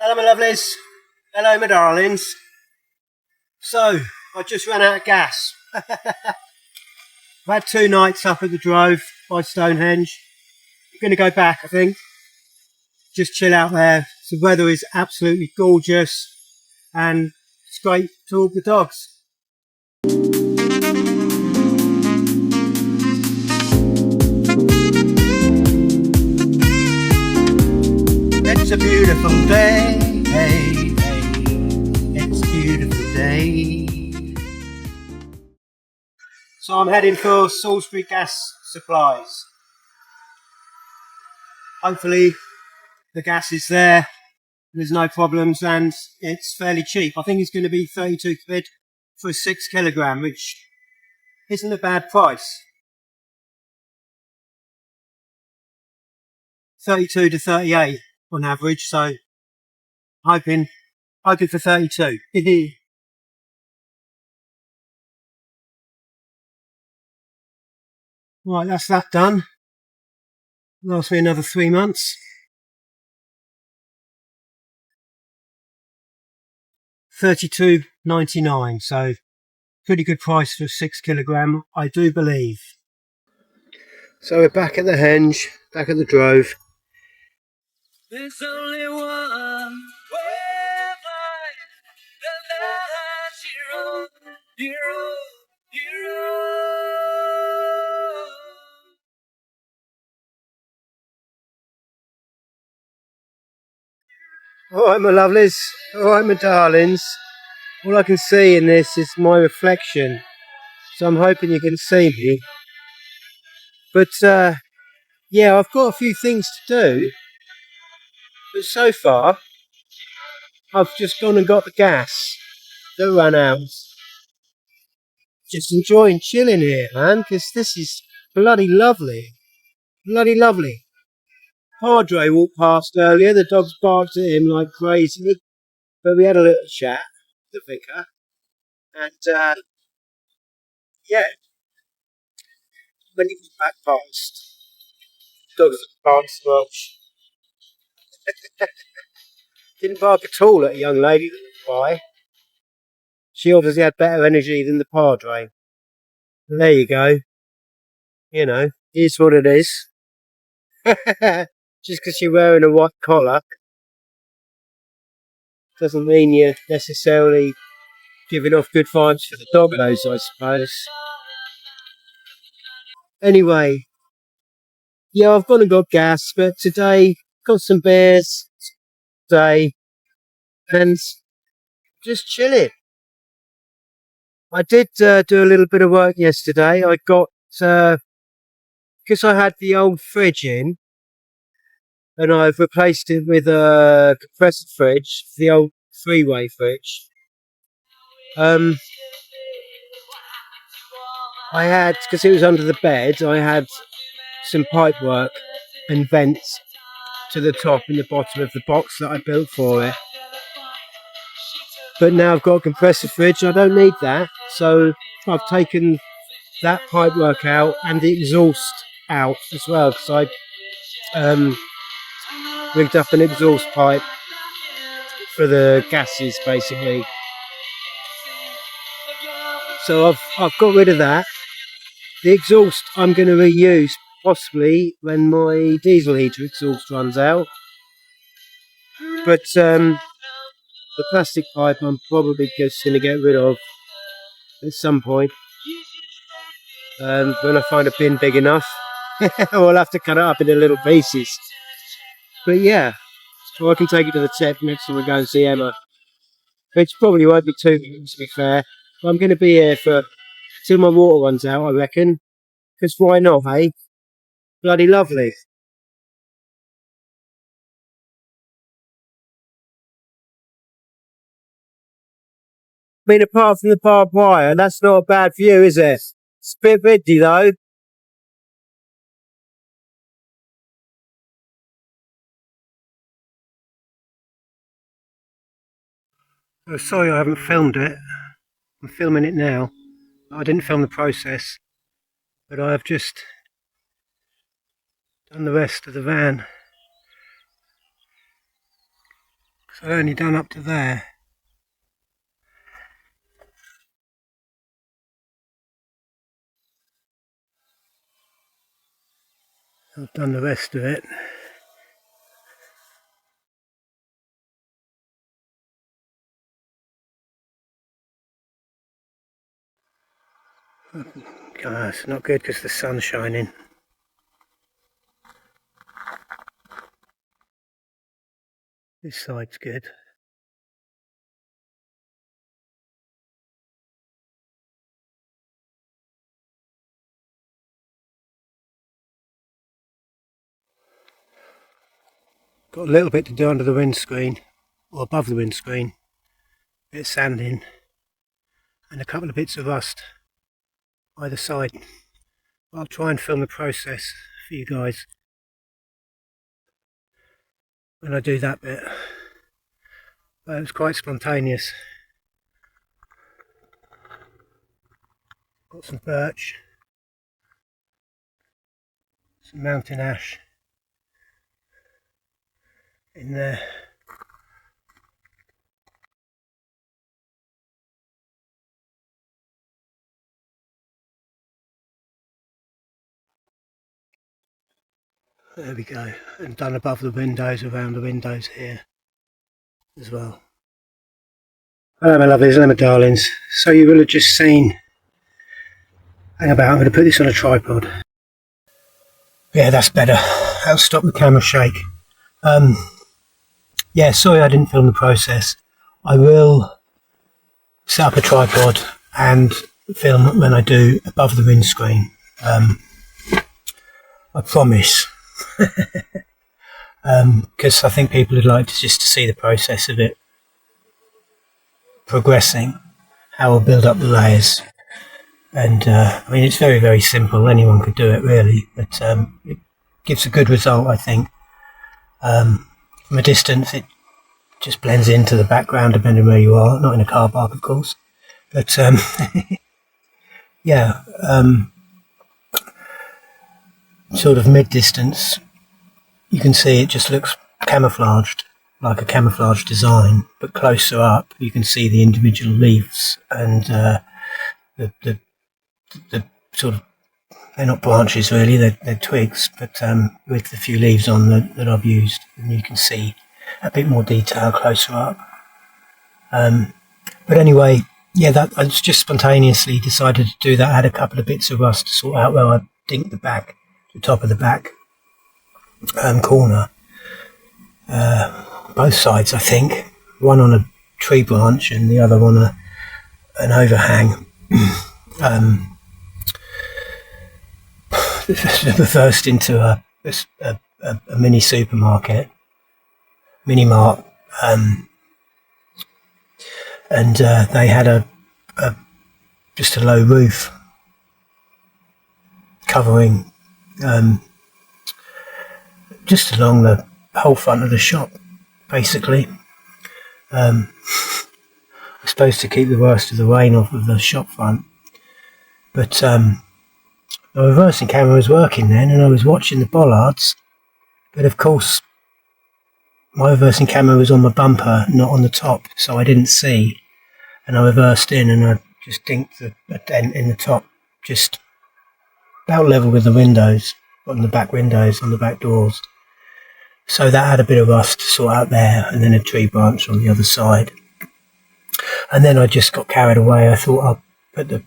Hello my lovelies, hello my darlings. So, I just ran out of gas. I've had 2 nights up at the Drove by Stonehenge. I'm going to go back, I think. Just chill out there. The weather is absolutely gorgeous and it's great to walk the dogs. It's a beautiful day, it's a beautiful day. So I'm heading for Salisbury Gas Supplies. Hopefully the gas is there, there's no problems and it's fairly cheap. I think it's going to be 32 quid for a 6 kilogram, which isn't a bad price. 32 to 38 on average, so hoping for 32. Right, that's that done. Lasts me another 3 months. 32.99, so pretty good price for a 6 kilogram, I do believe. So we're back at the henge, back at the Drove. There's only one way of life, the life you rode. Alright my lovelies, alright my darlings, all I can see in this is my reflection, so I'm hoping you can see me. But yeah, I've got a few things to do, but so far I've just gone and got the gas that ran out. Just enjoying chilling here, man, because this is bloody lovely. Bloody lovely. Padre walked past earlier, the dogs barked at him like crazy, but we had a little chat, the vicar, and yeah, when he was back past, dogs barked much. Didn't bark at all at a young lady that was by. She obviously had better energy than the Padre. And there you go. You know, here's what it is. Just because you're wearing a white collar doesn't mean you're necessarily giving off good vibes for the doggos, I suppose. Anyway, yeah, I've gone and got gas, but today got some beers today and just chilling. I did do a little bit of work yesterday. I got, because I had the old fridge in, and I've replaced it with a compressor fridge, the old 3-way fridge. I had, because it was under the bed, I had some pipe work and vents to the top and the bottom of the box that I built for it. But now I've got a compressor fridge, I don't need that, so I've taken that pipe work out and the exhaust out as well, because I rigged up an exhaust pipe for the gases basically. So I've got rid of that. The exhaust I'm going to reuse possibly when my diesel heater exhaust runs out. But the plastic pipe I'm probably just going to get rid of at some point. When I find a bin big enough. I'll have to cut it up into little pieces. But yeah, so I can take it to the tip next time we go and see Emma. Which probably won't be too long, to be fair. But I'm going to be here for till my water runs out, I reckon. Because why not, hey? Bloody lovely. I mean, apart from the barbed wire, that's not a bad view, is it? It's a bit windy though. Oh, sorry I haven't filmed it. I'm filming it now. I didn't film the process, but I have just done the rest of the van. So I've only done up to there. I've done the rest of it. It's not good because the sun's shining. This side's good. Got a little bit to do under the windscreen, or above the windscreen. Bit of sanding, and a couple of bits of rust either side. I'll try and film the process for you guys when I do that bit. But it was quite spontaneous. Got some birch, some mountain ash in there. There we go, and done above the windows, around the windows here as well. Hello my lovelies, hello my darlings. So you will have just seen, hang about, I'm going to put this on a tripod. Yeah, that's better. That'll stop the camera shake. Yeah, sorry I didn't film the process. I will set up a tripod and film when I do above the windscreen. I promise. Because I think people would like to just to see the process of it progressing, how I'll build up the layers. And I mean, it's very, very simple. Anyone could do it really, but it gives a good result, I think. From a distance, it just blends into the background depending where you are. Not in a car park, of course, but yeah, sort of mid-distance, you can see it just looks camouflaged, like a camouflage design, but closer up you can see the individual leaves and the sort of, they're not branches really, they're twigs, but with a few leaves on that I've used, and you can see a bit more detail closer up. But anyway, yeah, that I just spontaneously decided to do that. I had a couple of bits of rust to sort out where I dinked the top of the back corner, both sides I think, one on a tree branch and the other on an overhang. Reversed into a mini supermarket, mini mart, and they had just a low roof covering just along the whole front of the shop, basically. I supposed to keep the worst of the rain off of the shop front, but the reversing camera was working then, and I was watching the bollards, but of course my reversing camera was on my bumper, not on the top, so I didn't see, and I reversed in and I just dinked a dent in the top, just about level with the windows, on the back windows, on the back doors. So that had a bit of rust to sort out there, and then a tree branch on the other side. And then I just got carried away. I thought I'll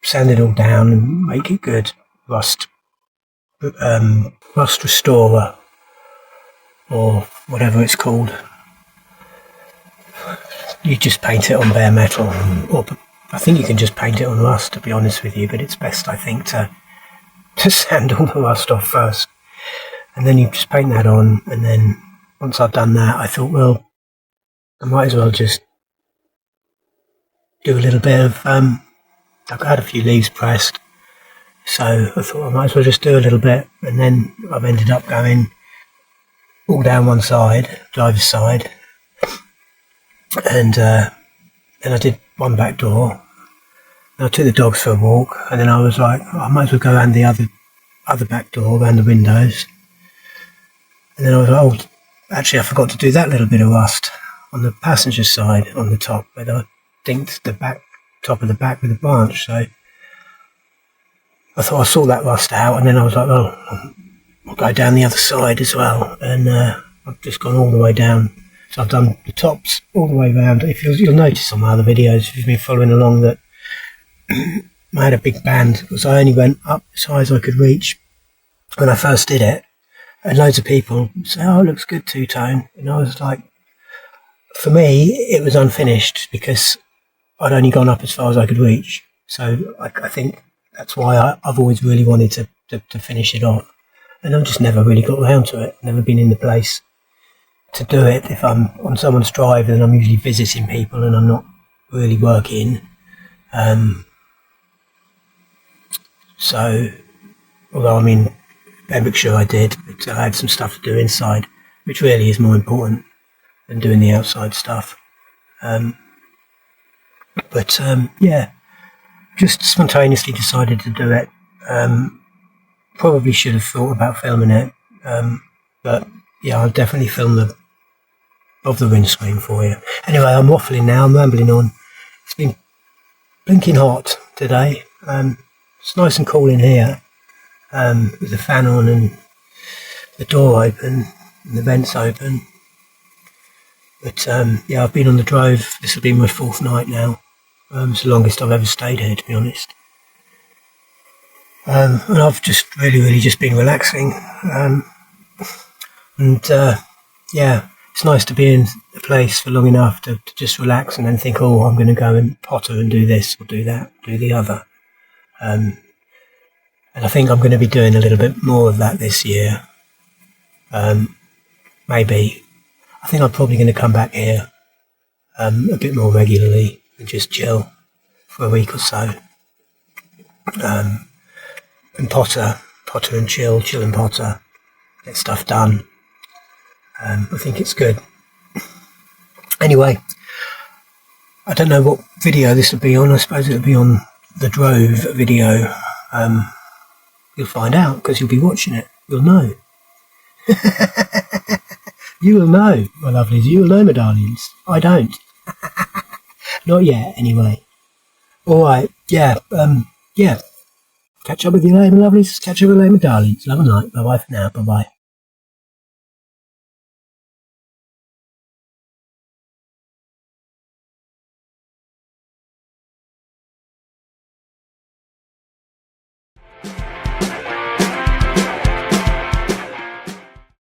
sand it all down and make it good. Rust restorer, or whatever it's called. You just paint it on bare metal, or I think you can just paint it on rust, to be honest with you, but it's best, I think, to sand all the rust off first, and then you just paint that on. And then once I've done that, I thought, well, I might as well just do a little bit of I've had a few leaves pressed, so I thought I might as well just do a little bit. And then I've ended up going all down one side, driver's side, and then I did one back door. And I took the dogs for a walk, and then I was like, I might as well go around the other back door, around the windows. And then I was like, oh, actually I forgot to do that little bit of rust. on the passenger side on the top, but I dinked the top of the back with a branch. So I thought I saw that rust out, and then I was like, oh, I'll go down the other side as well. And I've just gone all the way down. So I've done the tops all the way around. If you'll notice on my other videos, if you've been following along, that I had a big band because I only went up as high as I could reach when I first did it. And loads of people say, oh, it looks good two-tone. And I was like, for me, it was unfinished because I'd only gone up as far as I could reach. So I think that's why I've always really wanted to finish it off. And I've just never really got around to it. Never been in the place to do it. If I'm on someone's drive, then I'm usually visiting people and I'm not really working. So, although I'm in Pembrokeshire, I did, but I had some stuff to do inside, which really is more important than doing the outside stuff. Yeah, just spontaneously decided to do it. Probably should have thought about filming it, but yeah, I'll definitely film the windscreen for you. Anyway, I'm waffling now, I'm rambling on. It's been blinking hot today. It's nice and cool in here, with the fan on and the door open and the vents open. But yeah, I've been on the Drove. This will be my 4th night now. It's the longest I've ever stayed here, to be honest. And I've just really just been relaxing. Yeah, it's nice to be in a place for long enough to just relax and then think, oh, I'm going to go and potter and do this or do that, do the other. And I think I'm going to be doing a little bit more of that this year. Maybe. I think I'm probably going to come back here a bit more regularly and just chill for a week or so. And potter and chill and potter, get stuff done. I think it's good. Anyway, I don't know what video this will be on. I suppose it'll be on the Drove video. You'll find out because you'll be watching it. You'll know. You will know, my lovelies. You will know, my darlings. I don't. Not yet, anyway. All right. Yeah. Yeah. Catch up with you later, my lovelies. Catch up with you later, my darlings. Love and light. Bye-bye for now. Bye-bye.